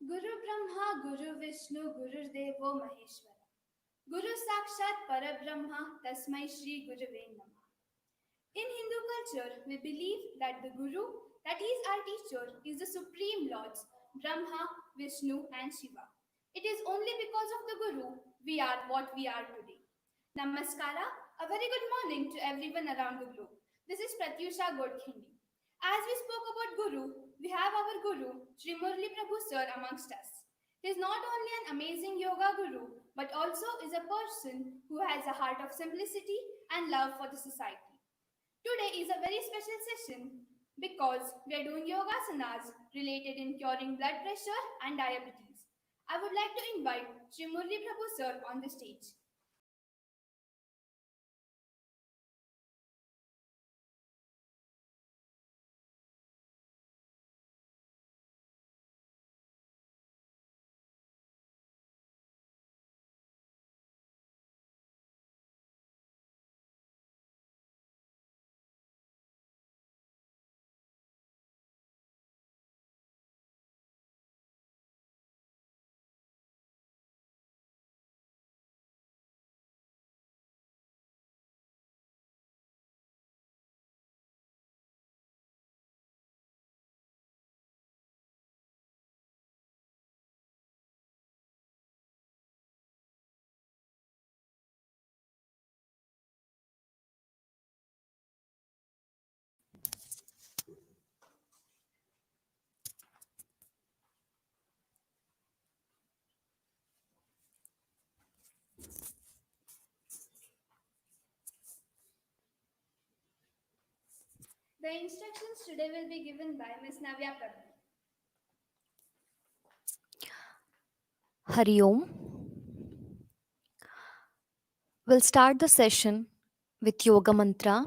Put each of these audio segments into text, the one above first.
Guru Brahma, Guru Vishnu, Guru Devo Maheshwara. Guru Sakshat Parabrahma, Tasmai Shri Guruve Namah. In Hindu culture, we believe that the Guru, that is our teacher, is the supreme lords, Brahma, Vishnu, and Shiva. It is only because of the Guru we are what we are today. Namaskara, a very good morning to everyone around the globe. This is Pratyusha Godkhindi. As we spoke about Guru, we have our Guru, Sri Murli Prabhu Sir, amongst us. He is not only an amazing yoga guru, but also is a person who has a heart of simplicity and love for the society. Today is a very special session because we are doing yogasanas related in curing blood pressure and diabetes. I would like to invite Sri Murli Prabhu Sir on the stage. The instructions today will be given by Ms. Navya Prabhu. Hari Om. We'll start the session with Yoga Mantra.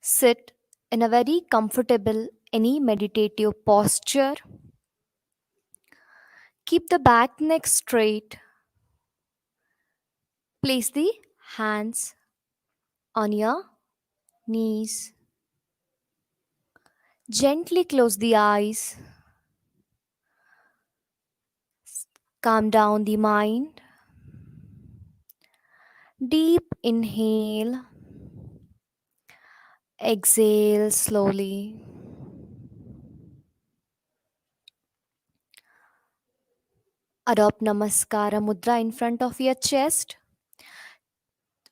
Sit in a very comfortable, any meditative posture. Keep the back neck straight. Place the hands on your knees. Gently close the eyes. Calm down the mind. Deep inhale. Exhale slowly. Adopt Namaskara Mudra in front of your chest.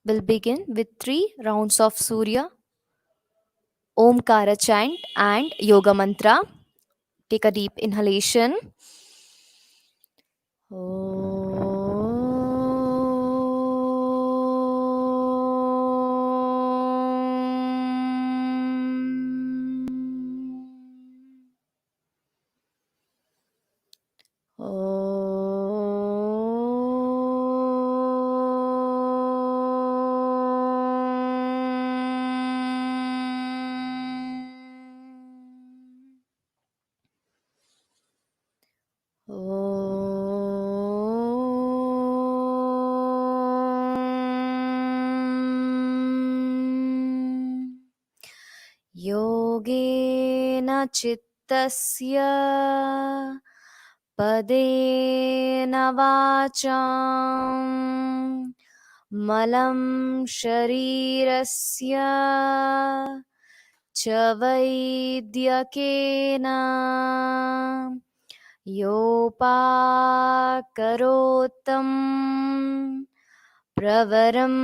We'll begin with 3 rounds of Surya, Omkara chant, and Yoga Mantra. Take a deep inhalation. योगेन चित्तस्य पदेन वाचां मलं शरीरस्य च वैद्यकेन योपाकरोत्तं प्रवरं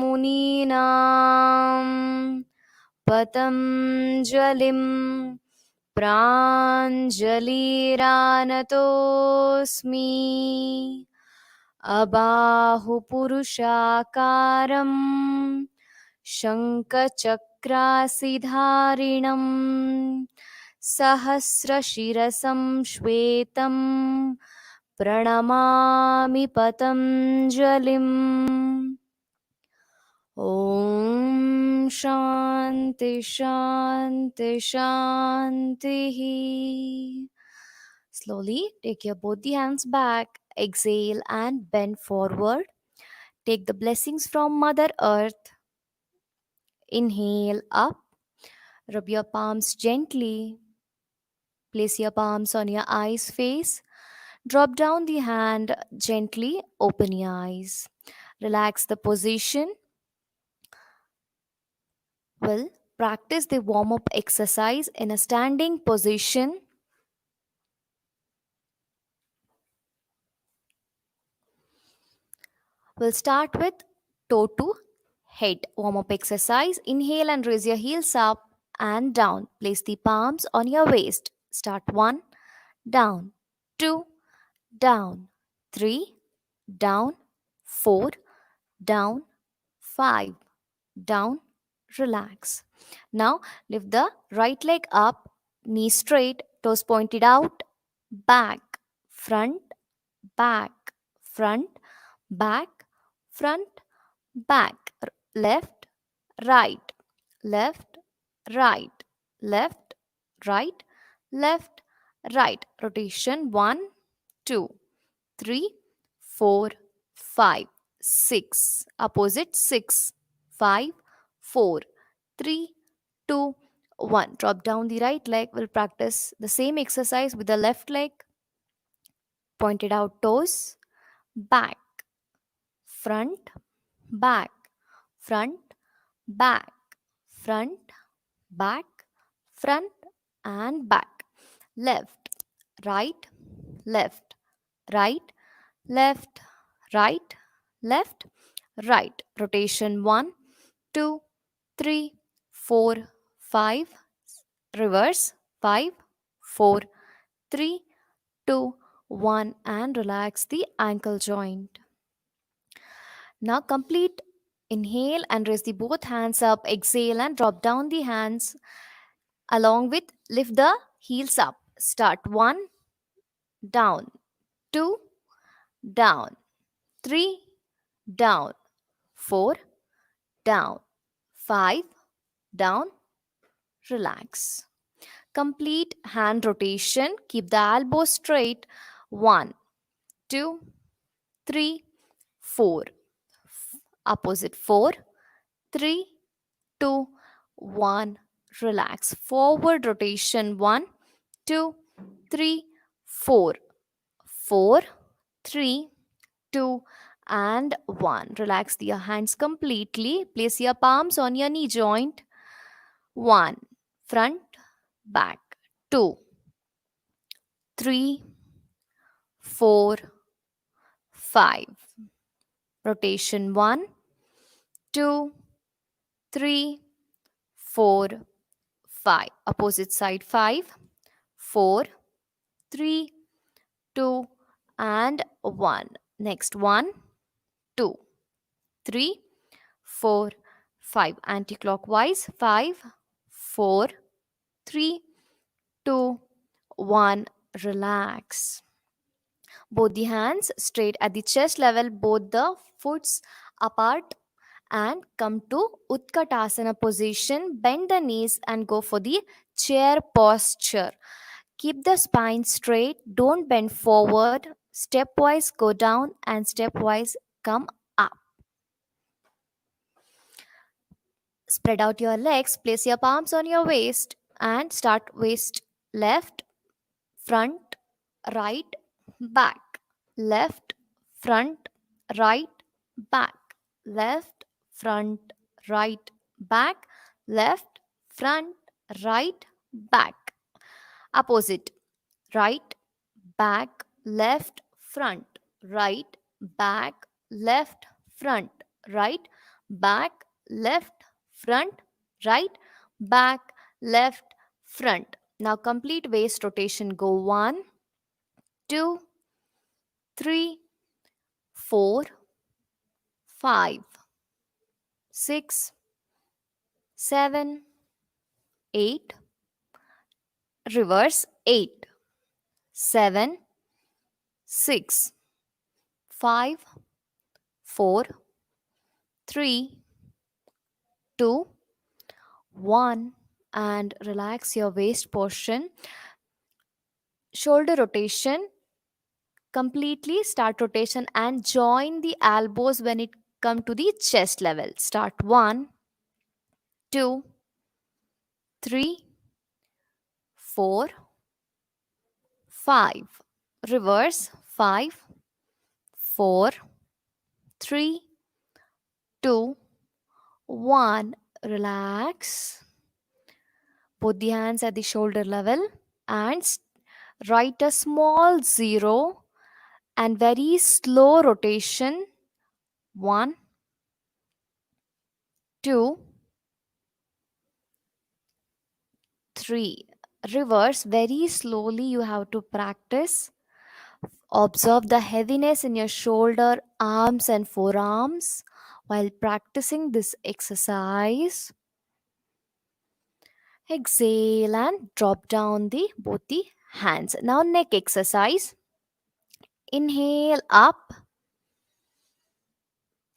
मुनीनां पतञ्जलिं प्राञ्जलिरानतोऽस्मि अबाहुपुरुषाकारं शङ्खचक्रासिधारिणं सहस्रशिरसं श्वेतं प्रणमामि पतञ्जलिम् ॐ शान्ति शान्ति शान्तिः. Slowly take your both the hands back, exhale and bend forward. Take the blessings from Mother Earth. Inhale up, rub your palms gently. Place your palms on your eyes face. Drop down the hand gently. Open your eyes. Relax the position. Well, practice the warm up exercise in a standing position. We'll start with toe to head warm up exercise. Inhale and raise your heels up and down. Place the palms on your waist. Start 1, down, 2, down, 3, down, 4, down, 5, down, relax. Now lift the right leg up, knee straight, toes pointed out, back, front, back, front, back, front, back, left, right, left, right, left, right, left, right. Rotation 1, 2, 3, 4, 5, 6. Opposite 6, 5, 4, 3, 2, 1. Drop down the right leg. We'll practice the same exercise with the left leg. Pointed out toes, back, front, back, front, back, front, back, front, and back. Left, right, left, right, left, right, left, right. Rotation 1, 2, 3, 4, 5. Reverse 5, 4, 3, 2, 1. And relax the ankle joint. Now complete inhale and raise the both hands up. Exhale and drop down the hands along with lift the heels up. Start 1, down, 2, down, 3, down, 4, down, 5, down, relax. Complete hand rotation. Keep the elbows straight. 1, 2, 3, 4. Opposite 4, 3, 2, 1. Relax. Forward rotation 1, 2, 3, 4. 4, 3, 2, and 1. Relax your hands completely. Place your palms on your knee joint. 1, front, back. 2, 3, 4, 5. Rotation 1, 2, 3, 4, 5. Opposite side 5, 4, 3, 2, and 1. Next 1, 2, 3, 4, 5. Anti-clockwise 5, 4, 3, 2, 1. Relax. Both the hands straight at the chest level, both the foots apart, and come to Utkatasana position. Bend the knees and go for the chair posture. Keep the spine straight, don't bend forward. Stepwise go down and stepwise come up. Spread out your legs, place your palms on your waist and start waist left, front, right, back, left, front, right, back, left, front, right, back, left, front, right, back. Opposite, right, back, left, front, right, back, left, front, right, back, left, front, right, back, left, front. Now complete waist rotation. Go 1, 2, 3, 4, 5, 6, 7, 8. Reverse 8, 7, 6, 5, 4, 3, 2, 1. And relax your waist portion. Shoulder rotation. Completely start rotation and join the elbows when it come to the chest level. Start 1, 2, 3, 4, 5. Reverse. 5, 4, 3, 2, 1. Relax. Put the hands at the shoulder level and write a small 0 and very slow rotation. 1, 2, 3. Reverse very slowly, you have to practice. Observe the heaviness in your shoulder, arms, and forearms while practicing this exercise. Exhale and drop down the both the hands. Now neck exercise. Inhale up,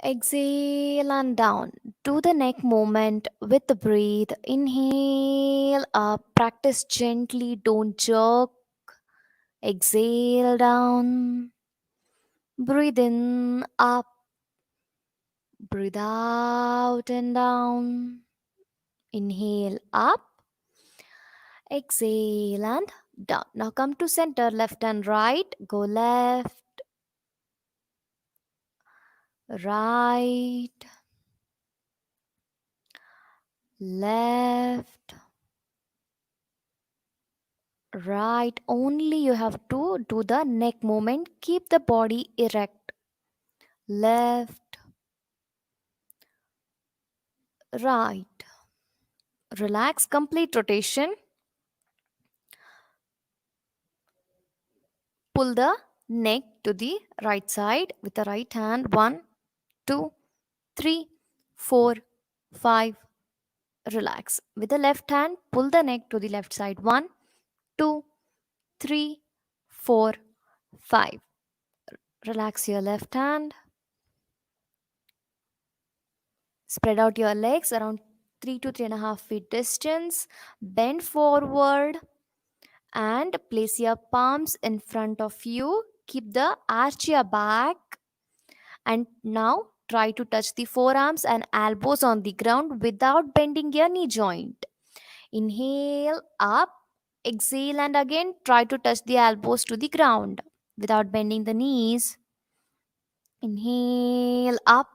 exhale and down. Do the neck movement with the breathe. Inhale up, practice gently, don't jerk. Exhale down. Breathe in up, breathe out and down. Inhale up, exhale and down. Now come to center, left and right. Go left, right, left, right. Only you have to do the neck movement. Keep the body erect. Left, right. Relax, complete rotation. Pull the neck to the right side with the right hand. 1, 2, 3, 4, 5. Relax. With the left hand, pull the neck to the left side. 1, 2, 3, 4, 5. Relax your left hand. Spread out your legs around 3 to 3.5 feet distance. Bend forward and place your palms in front of you. Keep the arch your back. And now try to touch the forearms and elbows on the ground without bending your knee joint. Inhale up, exhale, and again try to touch the elbows to the ground without bending the knees. Inhale up,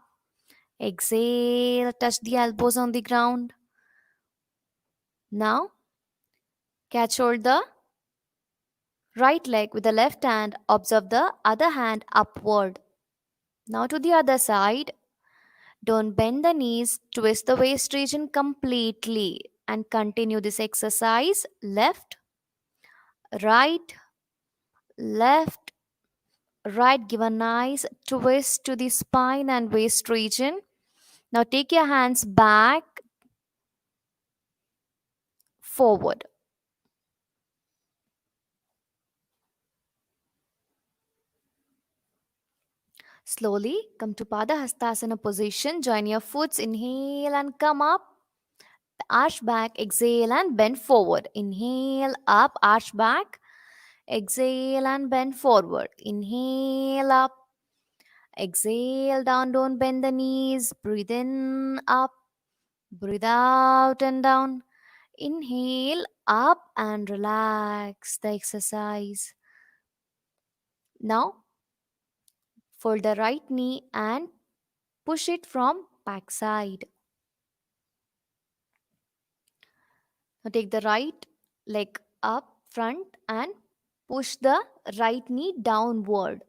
exhale, touch the elbows on the ground. Now catch hold the right leg with the left hand, observe the other hand upward. Now to the other side. Don't bend the knees, twist the waist region completely and continue this exercise. Left, right, left, right. Give a nice twist to the spine and waist region. Now take your hands back, forward. Slowly come to Padahastasana position. Join your foots. Inhale and come up. Arch back. Exhale and bend forward. Inhale up. Arch back. Exhale and bend forward. Inhale up. Exhale down. Don't bend the knees. Breathe in up. Breathe out and down. Inhale up and relax the exercise. Now fold the right knee and push it from back side. Now take the right leg up front and push the right knee downward.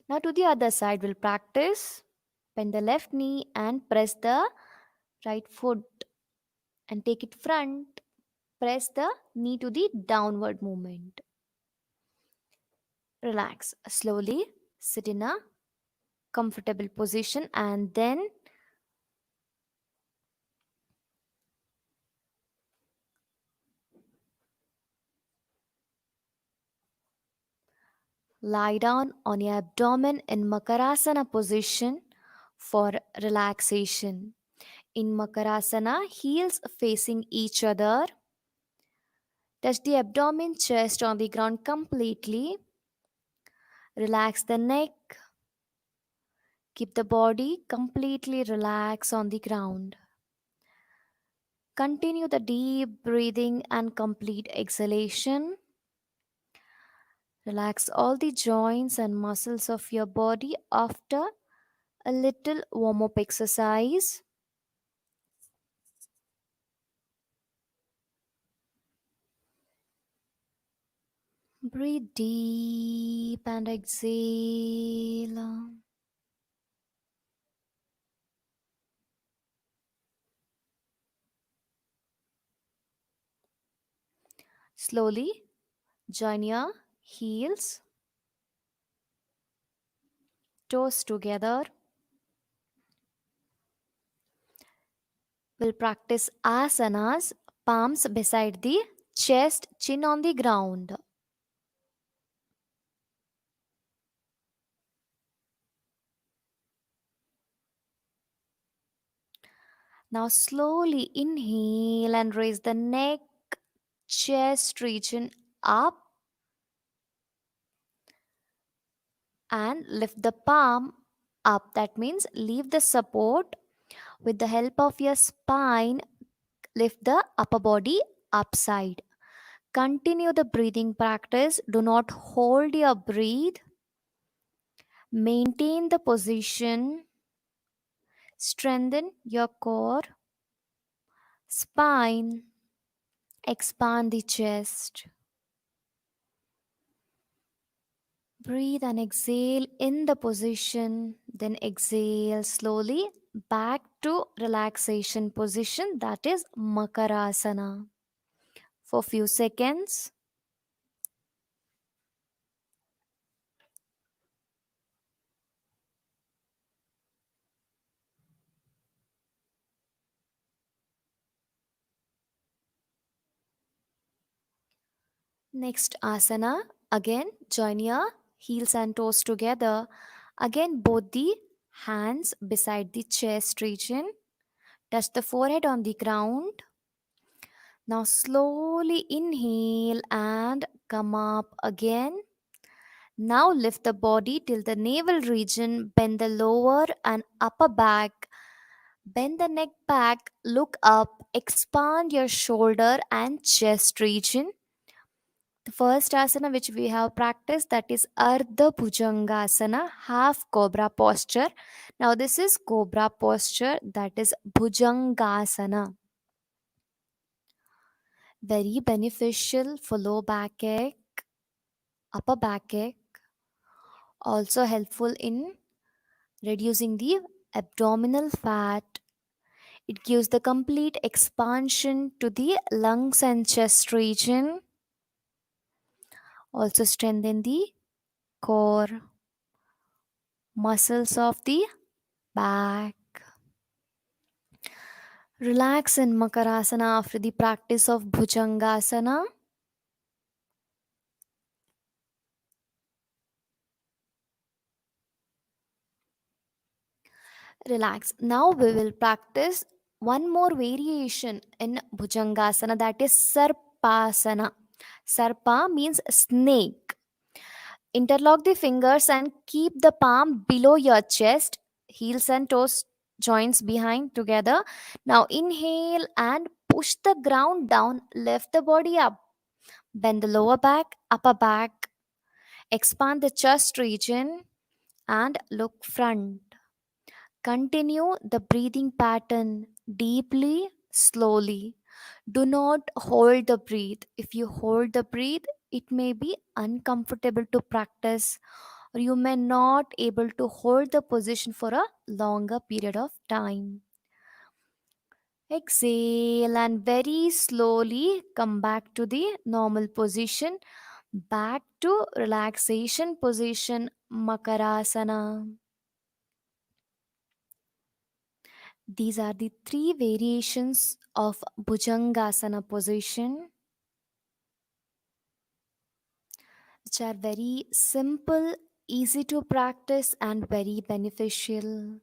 Now to the other side we'll practice. Bend the left knee and press the right foot and take it front. Press the knee to the downward movement. Relax. Slowly sit in a comfortable position and then lie down on your abdomen in Makarasana position for relaxation. In Makarasana, heels facing each other. Touch the abdomen, chest on the ground completely. Relax the neck. Keep the body completely relaxed on the ground. Continue the deep breathing and complete exhalation. Relax all the joints and muscles of your body after a little warm up exercise. Breathe deep and exhale. Slowly join your heels, toes together. We'll practice asanas, palms beside the chest, chin on the ground. Now slowly inhale and raise the neck, chest region up and lift the palm up. That means leave the support. With the help of your spine, lift the upper body upside. Continue the breathing practice. Do not hold your breath. Maintain the position. Strengthen your core, spine, expand the chest. Breathe and exhale in the position, then exhale slowly back to relaxation position, that is Makarasana. For few seconds. Next asana, again join your heels and toes together. Again both the hands beside the chest region. Touch the forehead on the ground. Now slowly inhale and come up again. Now lift the body till the navel region, bend the lower and upper back, bend the neck back, look up, expand your shoulder and chest region. The first asana which we have practiced, that is Ardha Bhujangasana, half cobra posture. Now this is cobra posture, that is Bhujangasana. Very beneficial for low backache, upper backache, also helpful in reducing the abdominal fat. It gives the complete expansion to the lungs and chest region. Also strengthen the core, muscles of the back. Relax in Makarasana after the practice of Bhujangasana. Relax. Now we will practice one more variation in Bhujangasana, that is Sarpasana. Sarpa means snake. Interlock the fingers and keep the palm below your chest, heels and toes joints behind together. Now inhale and push the ground down, lift the body up. Bend the lower back, upper back, expand the chest region and look front. Continue the breathing pattern deeply, slowly. Do not hold the breath. If you hold the breath, it may be uncomfortable to practice, or you may not able to hold the position for a longer period of time. Exhale and very slowly come back to the normal position, back to relaxation position, Makarasana. These are the three variations of Bhujangasana position, which are very simple, easy to practice, and very beneficial.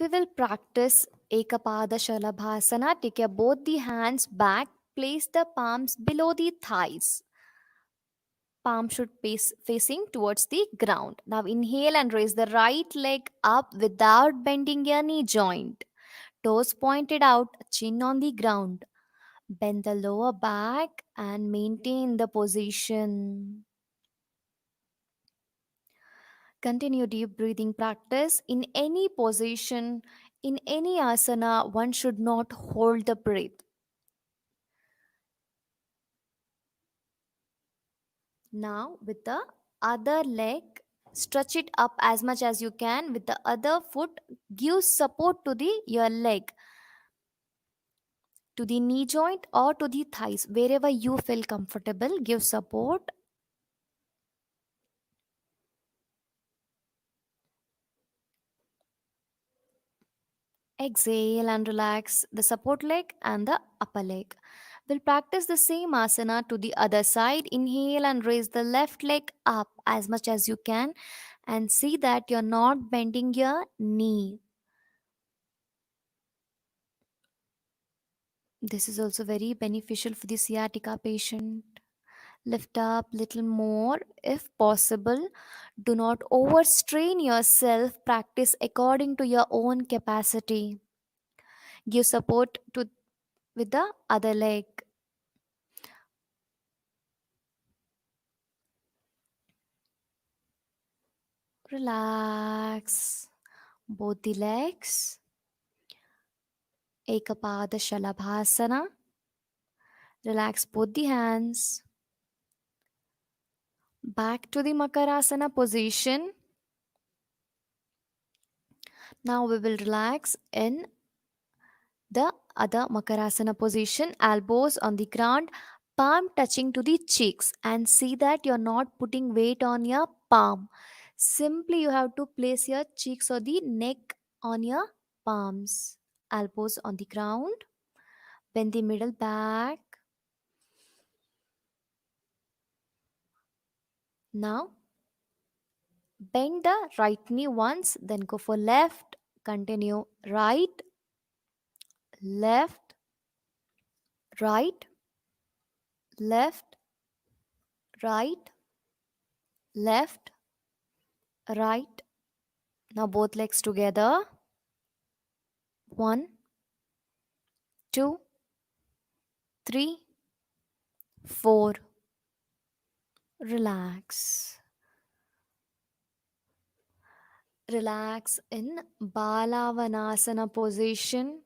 We will practice Ekapada Shalabhasana. Take your both the hands back, place the palms below the thighs. Palm should face facing towards the ground. Now inhale and raise the right leg up without bending your knee joint. Toes pointed out, chin on the ground. Bend the lower back and maintain the position. Continue deep breathing practice. In any position, in any asana, one should not hold the breath. Now, with the other leg, stretch it up as much as you can. With the other foot, give support to the your leg, to the knee joint or to the thighs, wherever you feel comfortable. Give support. Exhale and relax the support leg and the upper leg. We'll practice the same asana to the other side. Inhale and raise the left leg up as much as you can, and see that you're not bending your knee. This is also very beneficial for the sciatica patient. Lift up little more if possible. Do not overstrain yourself. Practice according to your own capacity. Give support to with the other leg. Relax both the legs. Ekapada Shalabhasana. Relax both the hands. Back to the Makarasana position. Now we will relax in the other Makarasana position. Elbows on the ground, palm touching to the cheeks, and see that you're not putting weight on your palm. Simply you have to place your cheeks or the neck on your palms. Elbows on the ground. Bend the middle back. Now bend the right knee once, then go for left. Continue right, left, right, left, right, left, right. Now both legs together. One, two, three, four. Relax. Relax in Balavanasana position,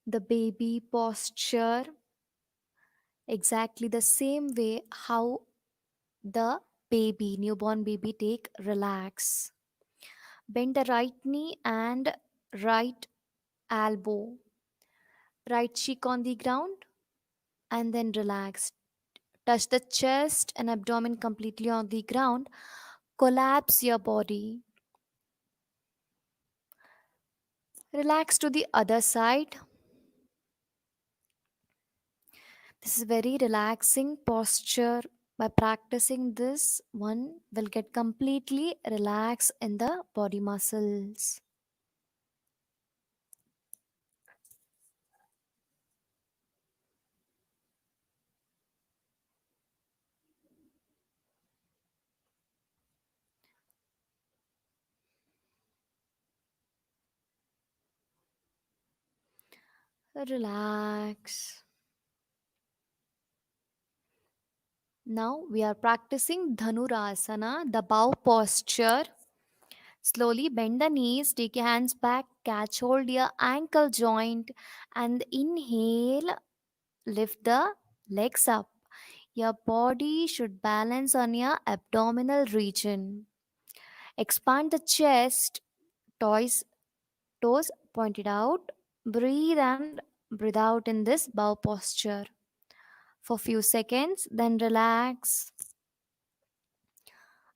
the baby posture, exactly the same way how the baby, newborn baby take. Relax. Bend the right knee and right elbow, right cheek on the ground, and then relax. Touch the chest and abdomen completely on the ground. Collapse your body. Relax to the other side. This is very relaxing posture. By practicing this, one will get completely relaxed in the body muscles. Relax. Now we are practicing Dhanurasana, the bow posture. Slowly bend the knees, take your hands back, catch hold your ankle joint, and inhale, lift the legs up. Your body should balance on your abdominal region. Expand the chest, toes, toes pointed out. Breathe and breathe out in this bow posture for few seconds, then relax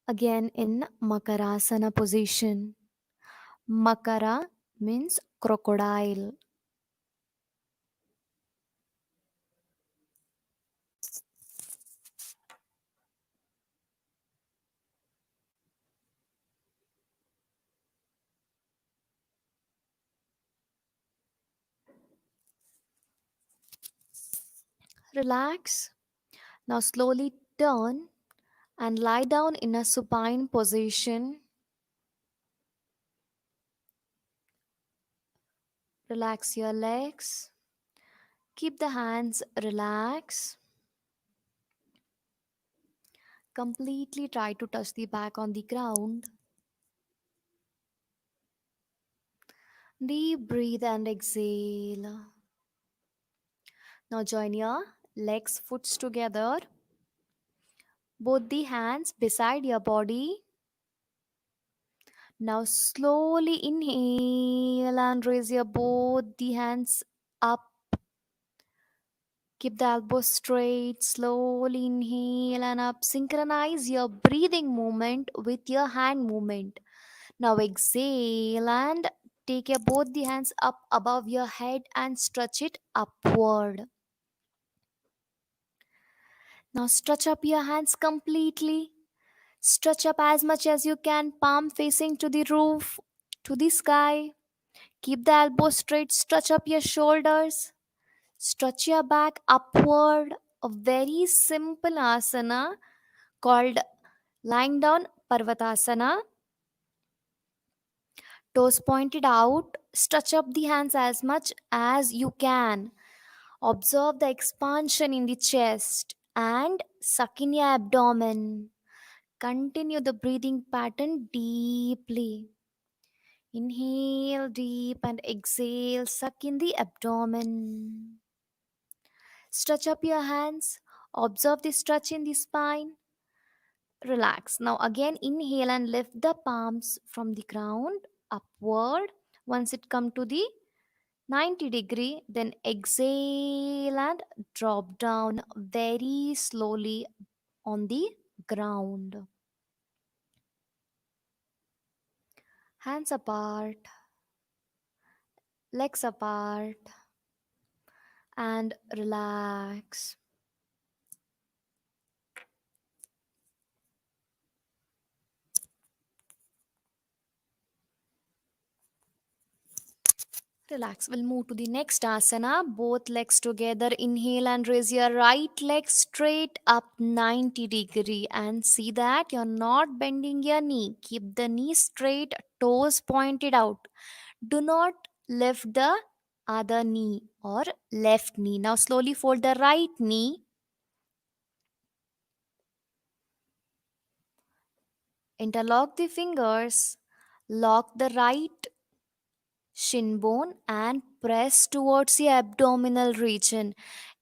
again in Makarasana position. Makara means crocodile. Relax. Now slowly turn and lie down in a supine position. Relax your legs. Keep the hands relaxed. Completely try to touch the back on the ground. Deep breathe and exhale. Now join your legs, foots together. Both the hands beside your body. Now slowly inhale and raise your both the hands up. Keep the elbows straight. Slowly inhale and up. Synchronize your breathing movement with your hand movement. Now exhale and take your both the hands up above your head and stretch it upward. Now stretch up your hands completely. Stretch up as much as you can, palm facing to the roof, to the sky. Keep the elbows straight, stretch up your shoulders, stretch your back upward. A very simple asana called lying down Parvatasana. Toes pointed out, stretch up the hands as much as you can. Observe the expansion in the chest and suck in your abdomen. Continue the breathing pattern deeply. Inhale deep and exhale, suck in the abdomen. Stretch up your hands. Observe the stretch in the spine. Relax. Now again inhale and lift the palms from the ground upward. Once it come to the 90-degree, then exhale and drop down very slowly on the ground. Hands apart, legs apart, and relax. Relax. We'll move to the next asana. Both legs together. Inhale and raise your right leg straight up 90-degree. And see that you're not bending your knee. Keep the knee straight, toes pointed out. Do not lift the other knee or left knee. Now slowly fold the right knee. Interlock the fingers. Lock the right shin bone and press towards the abdominal region.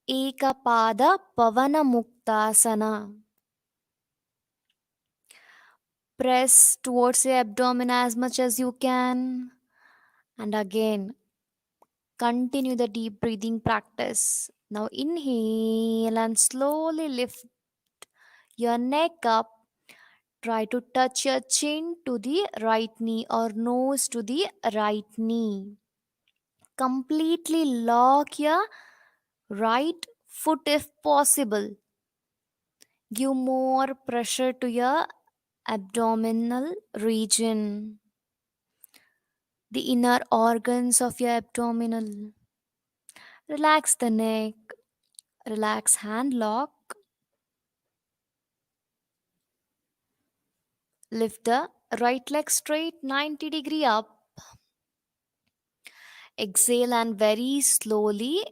Ekapada Pavana Muktasana. Press towards the abdomen as much as you can. And again, continue the deep breathing practice. Now inhale and slowly lift your neck up. Try to touch your chin to the right knee or nose to the right knee. Completely lock your right foot if possible. Give more pressure to your abdominal region, the inner organs of your abdominal. Relax the neck, relax hand lock, lift the right leg straight 90-degree up. Exhale and very slowly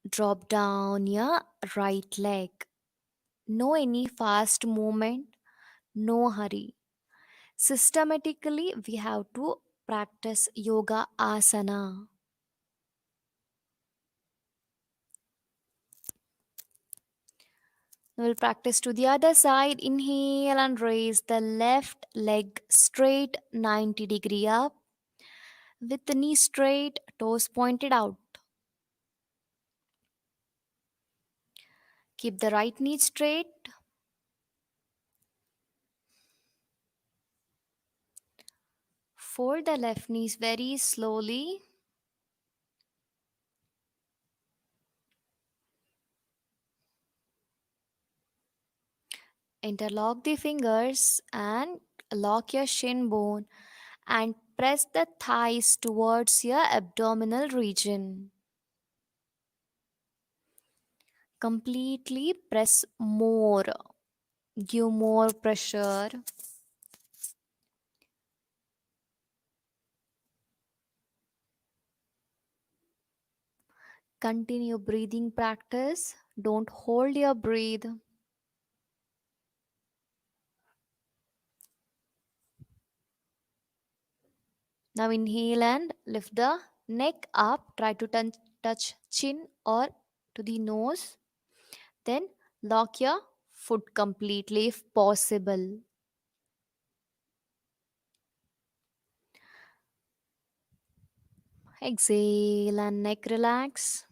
drop down your right leg. No any fast movement, no hurry. Systematically, we have to practice yoga asana. We'll practice to the other side. Inhale and raise the left leg straight 90-degree up with the knee straight, toes pointed out. Keep the right knee straight. Fold the left knees very slowly. Interlock the fingers and lock your shin bone and press the thighs towards your abdominal region. Completely press more. Give more pressure. Continue breathing practice. Don't hold your breath. Now inhale and lift the neck up. Try to touch chin or to the nose. Then lock your foot completely if possible. Exhale and neck relax.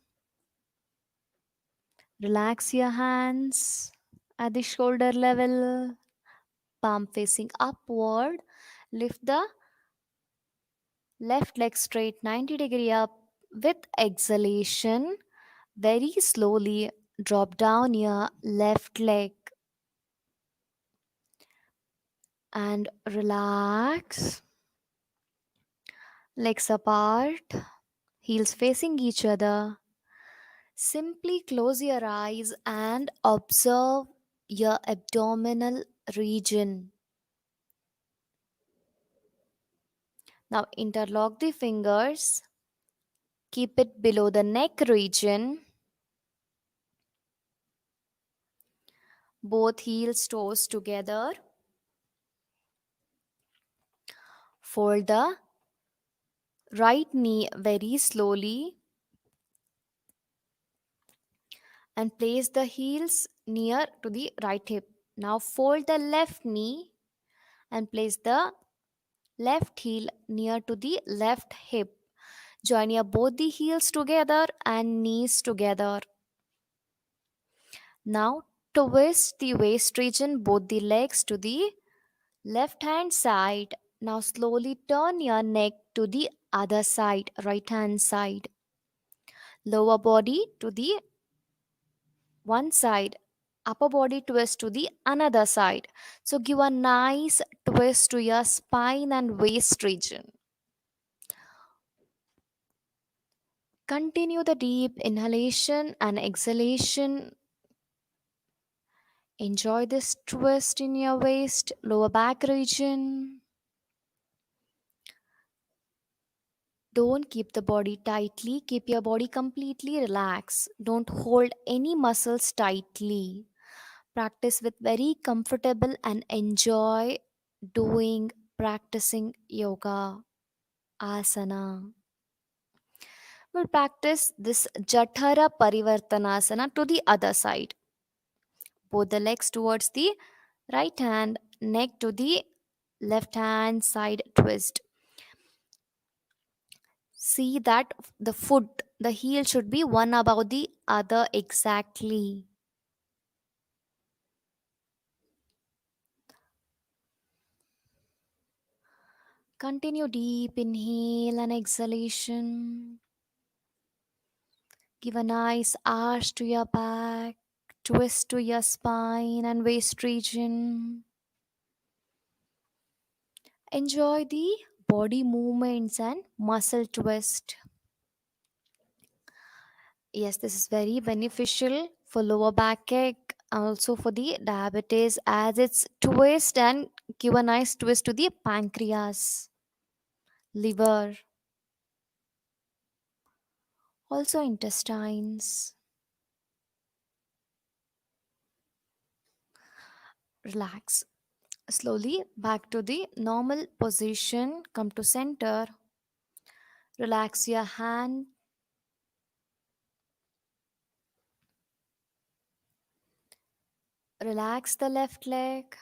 Relax your hands at the shoulder level, palm facing upward. Lift the left leg straight 90-degree up with exhalation. Very slowly drop down your left leg and relax. Legs apart, heels facing each other. Simply close your eyes and observe your abdominal region. Now interlock the fingers. Keep it below the neck region. Both heels toes together. Fold the right knee very slowly and place the heels near to the right hip. Now fold the left knee and place the left heel near to the left hip. Join your both the heels together and knees together. Now twist the waist region, both the legs to the left hand side. Now slowly turn your neck to the other side, right hand side. Lower body to the one side, upper body twist to the another side. So give a nice twist to your spine and waist region. Continue the deep inhalation and exhalation. Enjoy this twist in your waist, lower back region. Don't keep the body tightly, keep your body completely relaxed. Don't hold any muscles tightly. Practice with very comfortable and enjoy doing practicing yoga asana. We'll practice this Jatara Parivartanasana to the other side. Both the legs towards the right hand, neck to the left hand side twist. See that the foot, the heel should be one above the other exactly. Continue deep inhale and exhalation. Give a nice arch to your back, twist to your spine and waist region. Enjoy the body movements and muscle twist. Yes, this is very beneficial for lower backache, also for the diabetes, as it's twist and give a nice twist to the pancreas, liver, also intestines. Relax. Slowly back to the normal position. Come to center. Relax your hand. Relax the left leg.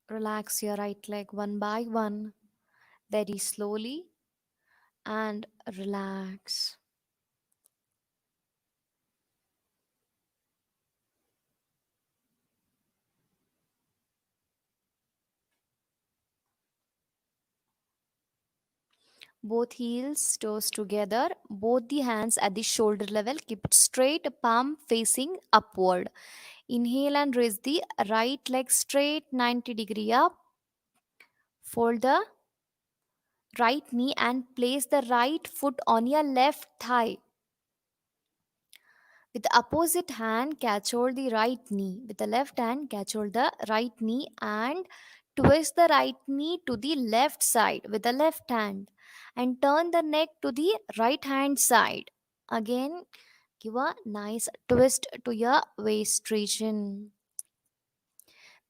Relax your right leg one by one, very slowly, and relax. Both heels, toes together, both the hands at the shoulder level. Keep it straight, palm facing upward. Inhale and raise the right leg straight 90-degree up. Fold the right knee and place the right foot on your left thigh. With the opposite hand, catch hold the right knee. With the left hand, catch hold the right knee and twist the right knee to the left side with the left hand. and turn the neck to the right hand side. Again, give a nice twist to your waist region.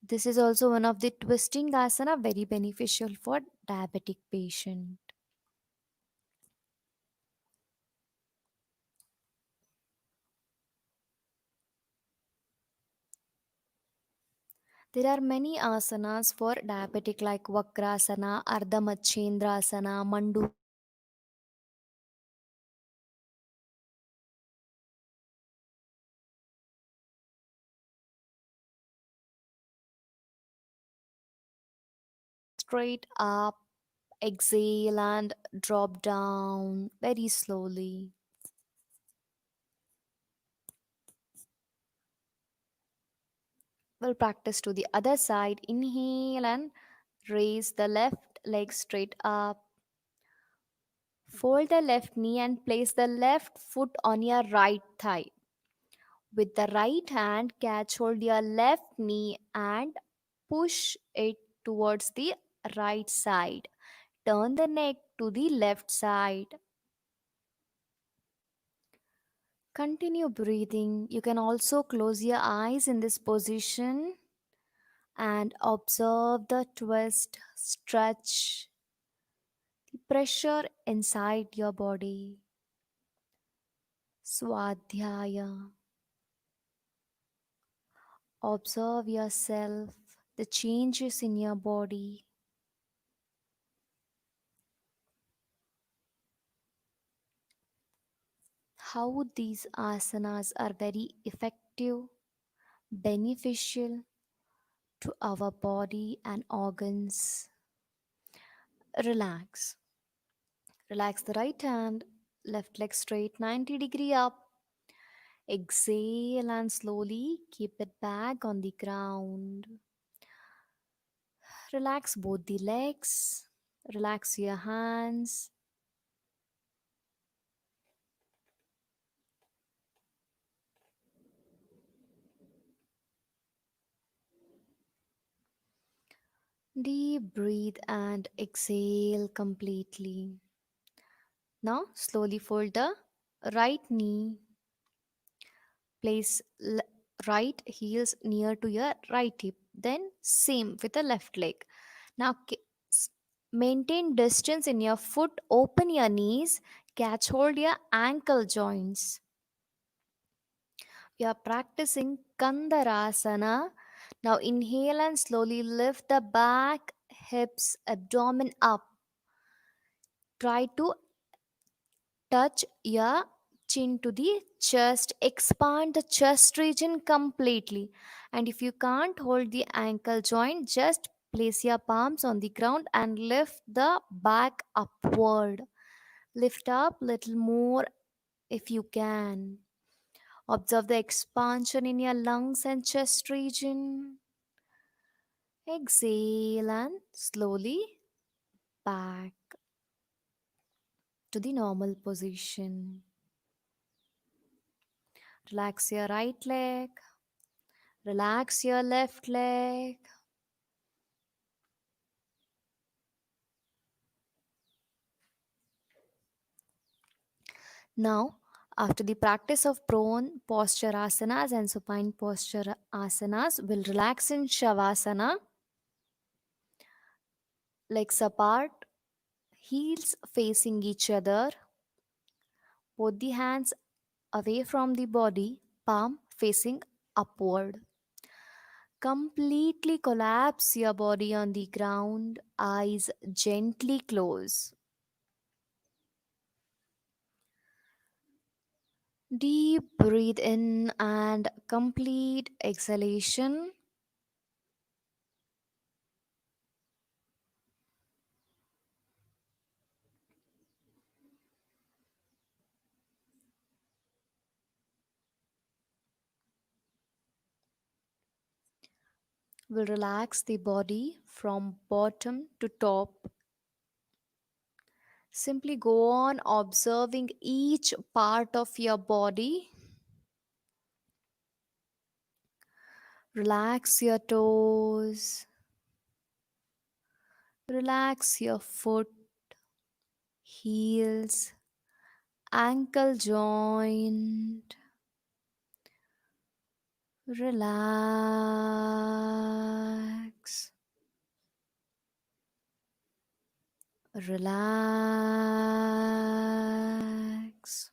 This is also one of the twisting asana, very beneficial for diabetic patient. There are many asanas for diabetic like Vakrasana, Ardha Machendrasana, Mandu straight up, exhale and drop down very slowly. We'll practice to the other side. Inhale and raise the left leg straight up. Fold the left knee and place the left foot on your right thigh. With the right hand, catch hold your left knee and push it towards the right side. Turn the neck to the left side. Continue breathing. You can also close your eyes in this position and observe the twist, stretch, the pressure inside your body. Swadhyaya. Observe yourself, the changes in your body. How these asanas are very effective, beneficial to our body and organs. Relax. Relax the right hand, left leg straight 90-degree up. Exhale and slowly keep it back on the ground. Relax both the legs. Relax your hands. Deep breathe and exhale completely. Now slowly fold the right knee. Place right heels near to your right hip. Then same with the left leg. Now maintain distance in your foot. Open your knees. Catch hold your ankle joints. We are practicing Kandarasana. Now inhale and slowly lift the back, hips, abdomen up. Try to touch your chin to the chest. Expand the chest region completely. And if you can't hold the ankle joint, just place your palms on the ground and lift the back upward. Lift up little more if you can. Observe the expansion in your lungs and chest region. Exhale and slowly back to the normal position. Relax your right leg. Relax your left leg. Now, after the practice of prone posture asanas and supine posture asanas, we'll relax in Shavasana. Legs apart, heels facing each other, both the hands away from the body, palm facing upward. Completely collapse your body on the ground, eyes gently close. Deep breathe in and complete exhalation. Will relax the body from bottom to top. Simply go on observing each part of your body. Relax your toes. Relax your foot. heels, ankle joint. Relax, relax,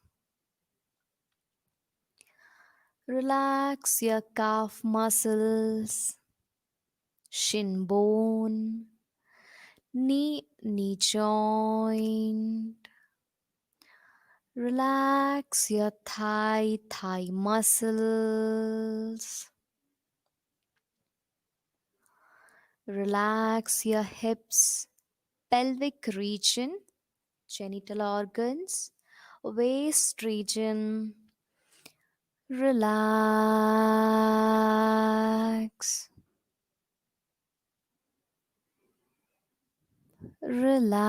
relax your calf muscles, shin bone, knee joint. Relax your thigh muscles. Relax your hips, pelvic region, genital organs, waist region. Relax. Relax.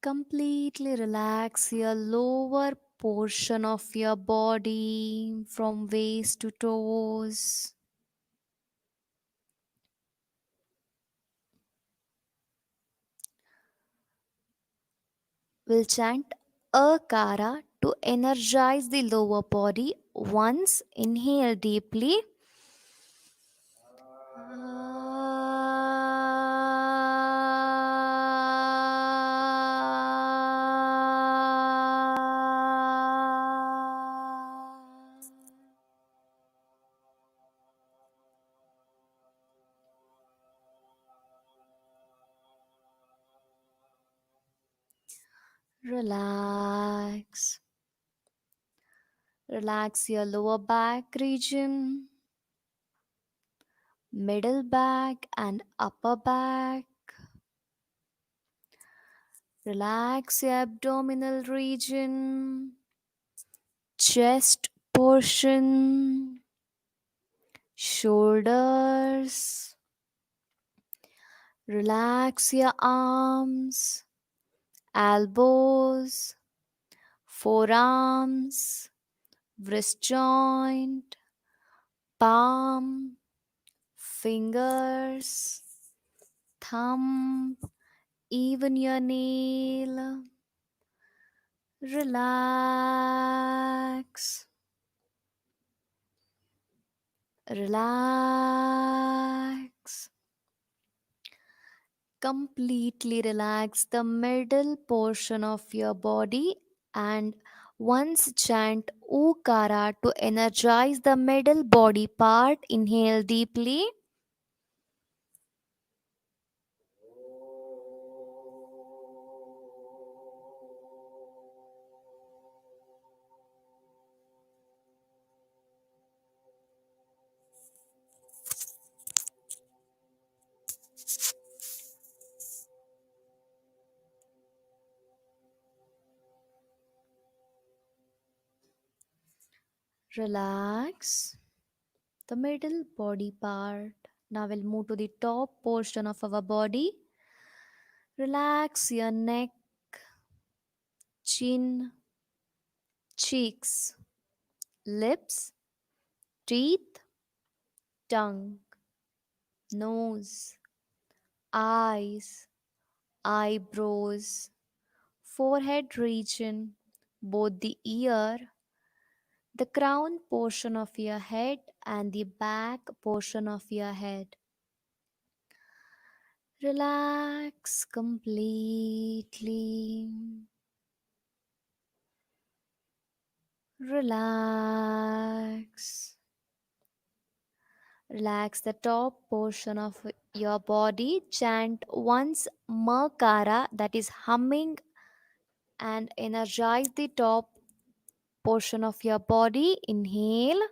Completely relax your lower portion of your body from waist to toes. We'll chant Akara to energize the lower body. Once inhale deeply. Relax. Relax your lower back region, middle back, and upper back. Relax your abdominal region, chest portion, shoulders. Relax your arms, elbows, forearms, wrist joint, palm, fingers, thumb, even your nail. Relax, relax. Completely relax the middle portion of your body and once chant Ukara to energize the middle body part. Inhale deeply. Relax the middle body part. Now we'll move to the top portion of our body. Relax your neck, chin, cheeks, lips, teeth, tongue, nose, eyes, eyebrows, forehead region, both the ear, the crown portion of your head, and the back portion of your head. Relax completely. Relax. Relax the top portion of your body. Chant once Makara, that is humming, and energize the top portion of your body. Inhale.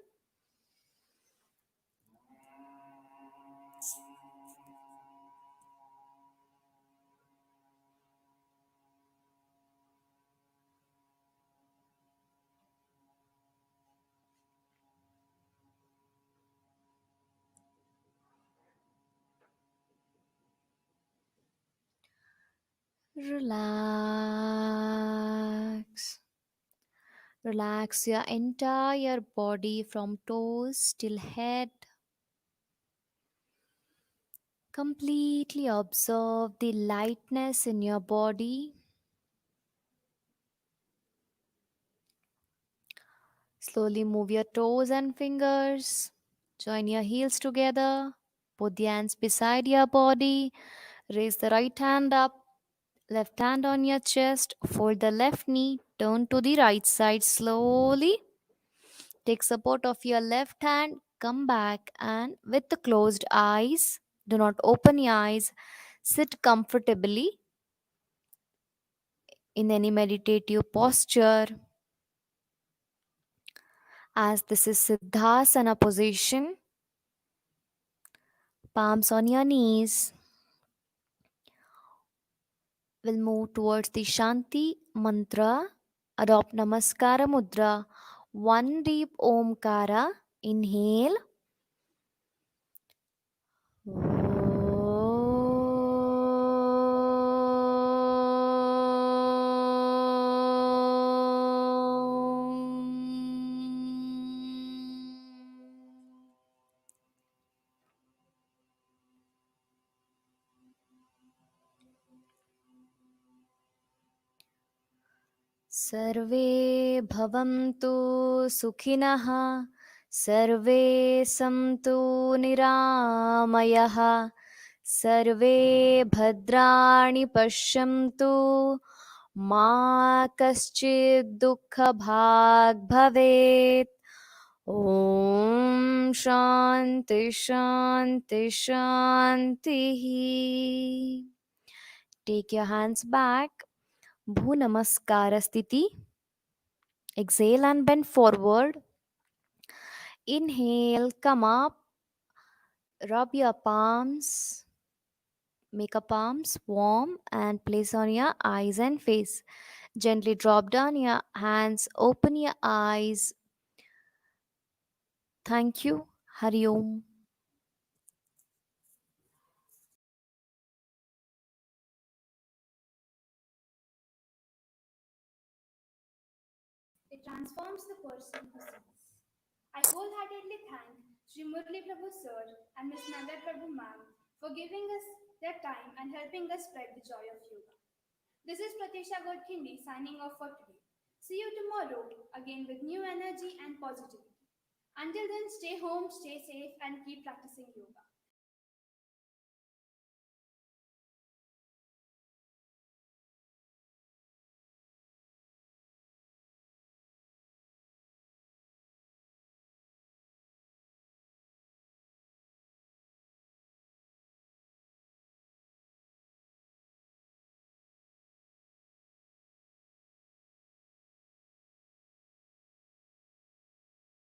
Relax. Relax your entire body from toes till head. Completely observe the lightness in your body. Slowly move your toes and fingers. Join your heels together. Put the hands beside your body. Raise the right hand up. Left hand on your chest. Fold the left knee. Turn to the right side slowly. Take support of your left hand. Come back and with the closed eyes, do not open your eyes. Sit comfortably in any meditative posture. As this is Siddhasana position, palms on your knees. We'll move towards the Shanti mantra. Adopt Namaskara Mudra. One deep Omkara. Inhale. सर्वे भवन्तु सुखिनः सर्वे सन्तु निरामयः सर्वे भद्राणि पश्यन्तु मा कश्चित् दुःखभाग् भवेत् ॐ शान्ति शान्ति शान्तिः. Take your hands back. Bhu Namaskara Sthiti. Exhale and bend forward. Inhale, come up. Rub your palms. Make your palms warm and place on your eyes and face. Gently drop down your hands. Open your eyes. Thank you. Hari Om. It transforms the person who sees. I wholeheartedly thank Sri Murli Prabhu Sir and Ms. Nanda Prabhu Ma'am for giving us their time and helping us spread the joy of yoga. This is Pratisha Godkhindi signing off for today. See you tomorrow again with new energy and positivity. Until then, stay home, stay safe, and keep practicing yoga.